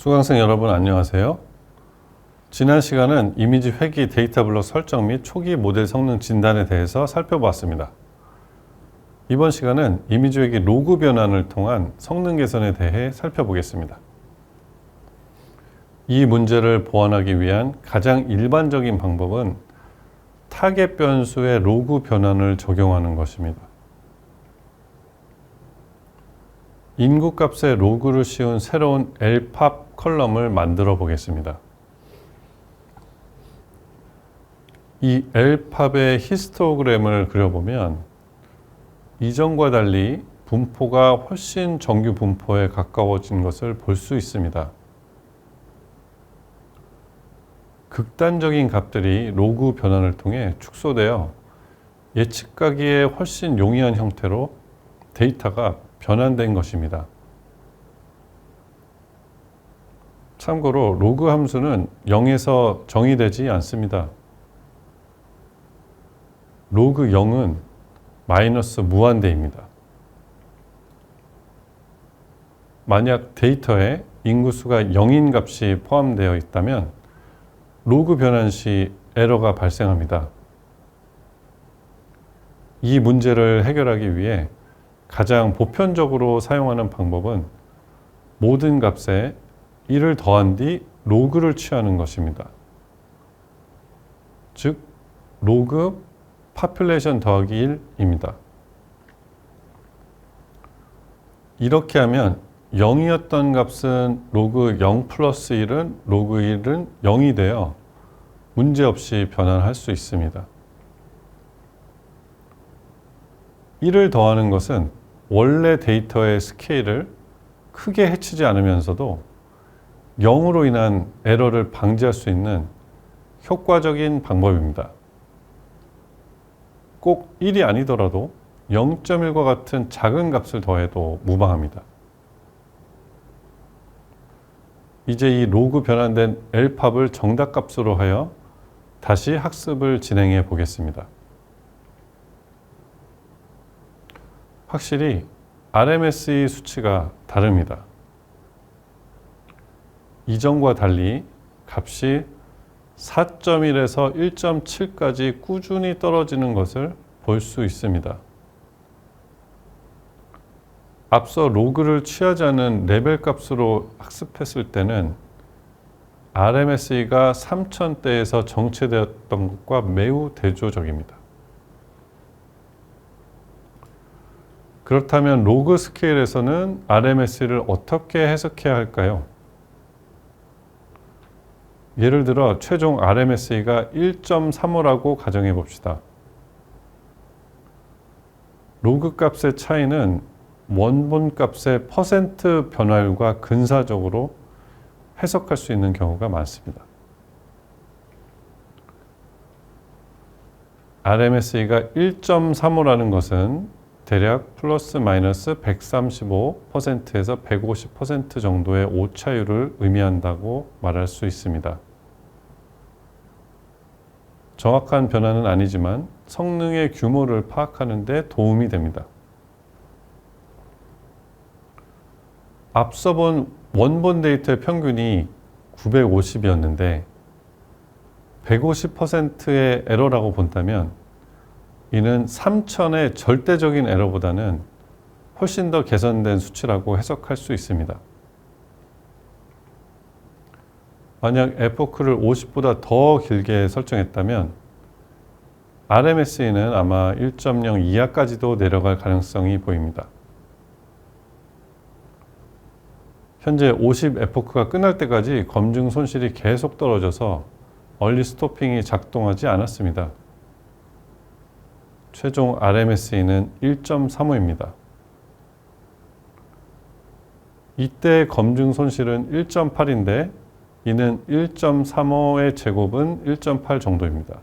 수강생 여러분 안녕하세요. 지난 시간은 이미지 회귀 데이터 블록 설정 및 초기 모델 성능 진단에 대해서 살펴보았습니다. 이번 시간은 이미지 회귀 로그 변환을 통한 성능 개선에 대해 살펴보겠습니다. 이 문제를 보완하기 위한 가장 일반적인 방법은 타겟 변수의 로그 변환을 적용하는 것입니다. 인구 값에 로그를 씌운 새로운 lpub 컬럼을 만들어 보겠습니다. 이 lpub의 히스토그램을 그려보면 이전과 달리 분포가 훨씬 정규 분포에 가까워진 것을 볼 수 있습니다. 극단적인 값들이 로그 변환을 통해 축소되어 예측하기에 훨씬 용이한 형태로 데이터가 변환된 것입니다. 참고로 로그 함수는 0에서 정의되지 않습니다. 로그 0은 마이너스 무한대입니다. 만약 데이터에 인구수가 0인 값이 포함되어 있다면 로그 변환 시 에러가 발생합니다. 이 문제를 해결하기 위해 가장 보편적으로 사용하는 방법은 모든 값에 1을 더한 뒤 로그를 취하는 것입니다. 즉, 로그 population 더하기 1입니다. 이렇게 하면 0이었던 값은 로그 0 플러스 1은 로그 1은 0이 되어 문제없이 변환할 수 있습니다. 1을 더하는 것은 원래 데이터의 스케일을 크게 해치지 않으면서도 0으로 인한 에러를 방지할 수 있는 효과적인 방법입니다. 꼭 1이 아니더라도 0.1과 같은 작은 값을 더해도 무방합니다. 이제 이 로그 변환된 lpub을 정답값으로 하여 다시 학습을 진행해 보겠습니다. 확실히 RMSE 수치가 다릅니다. 이전과 달리 값이 4.1에서 1.7까지 꾸준히 떨어지는 것을 볼 수 있습니다. 앞서 로그를 취하지 않은 레벨 값으로 학습했을 때는 RMSE가 3000대에서 정체되었던 것과 매우 대조적입니다. 그렇다면 로그 스케일에서는 RMSE를 어떻게 해석해야 할까요? 예를 들어 최종 RMSE가 1.35라고 가정해 봅시다. 로그 값의 차이는 원본 값의 퍼센트 변화율과 근사적으로 해석할 수 있는 경우가 많습니다. RMSE가 1.35라는 것은 대략 플러스 마이너스 135%에서 150% 정도의 오차율을 의미한다고 말할 수 있습니다. 정확한 변화는 아니지만 성능의 규모를 파악하는 데 도움이 됩니다. 앞서 본 원본 데이터의 평균이 950이었는데 150%의 에러라고 본다면 이는 3000의 절대적인 에러보다는 훨씬 더 개선된 수치라고 해석할 수 있습니다. 만약 에포크를 50보다 더 길게 설정했다면 RMSE는 아마 1.0 이하까지도 내려갈 가능성이 보입니다. 현재 50 에포크가 끝날 때까지 검증 손실이 계속 떨어져서 얼리 스토핑이 작동하지 않았습니다. 최종 RMSE는 1.35입니다. 이때 검증 손실은 1.8인데 이는 1.35의 제곱은 1.8 정도입니다.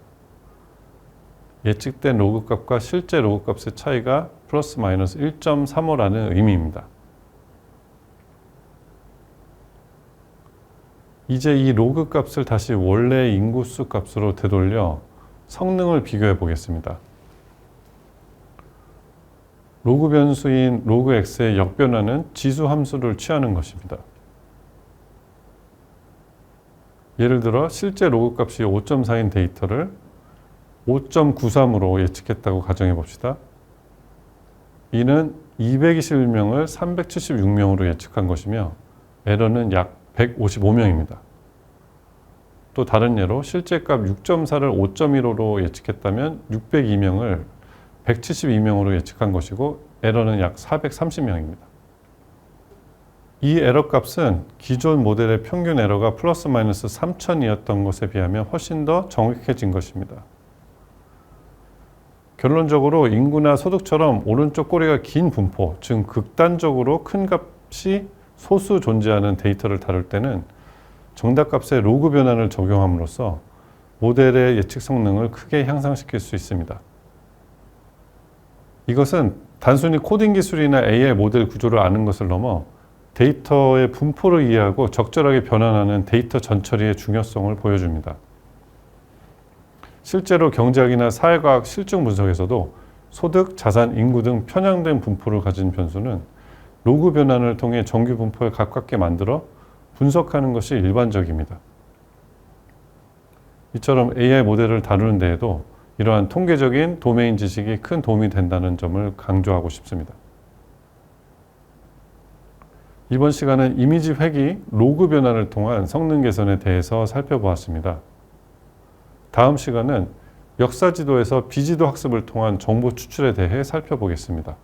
예측된 로그 값과 실제 로그 값의 차이가 플러스 마이너스 1.35라는 의미입니다. 이제 이 로그 값을 다시 원래 인구수 값으로 되돌려 성능을 비교해 보겠습니다. 로그 변수인 로그 x의 역변화는 지수 함수를 취하는 것입니다. 예를 들어 실제 로그 값이 5.4인 데이터를 5.93으로 예측했다고 가정해 봅시다. 이는 221명을 376명으로 예측한 것이며 에러는 약 155명입니다. 또 다른 예로 실제 값 6.4를 5.15로 예측했다면 602명을 172명으로 예측한 것이고 에러는 약 430명입니다. 이 에러 값은 기존 모델의 평균 에러가 플러스 마이너스 3000이었던 것에 비하면 훨씬 더 정확해진 것입니다. 결론적으로 인구나 소득처럼 오른쪽 꼬리가 긴 분포, 즉 극단적으로 큰 값이 소수 존재하는 데이터를 다룰 때는 정답값의 로그 변환을 적용함으로써 모델의 예측 성능을 크게 향상시킬 수 있습니다. 이것은 단순히 코딩 기술이나 AI 모델 구조를 아는 것을 넘어 데이터의 분포를 이해하고 적절하게 변환하는 데이터 전처리의 중요성을 보여줍니다. 실제로 경제학이나 사회과학 실증 분석에서도 소득, 자산, 인구 등 편향된 분포를 가진 변수는 로그 변환을 통해 정규 분포에 가깝게 만들어 분석하는 것이 일반적입니다. 이처럼 AI 모델을 다루는 데에도 이러한 통계적인 도메인 지식이 큰 도움이 된다는 점을 강조하고 싶습니다. 이번 시간은 이미지 회귀, 로그 변환을 통한 성능 개선에 대해서 살펴보았습니다. 다음 시간은 역사 지도에서 비지도 학습을 통한 정보 추출에 대해 살펴보겠습니다.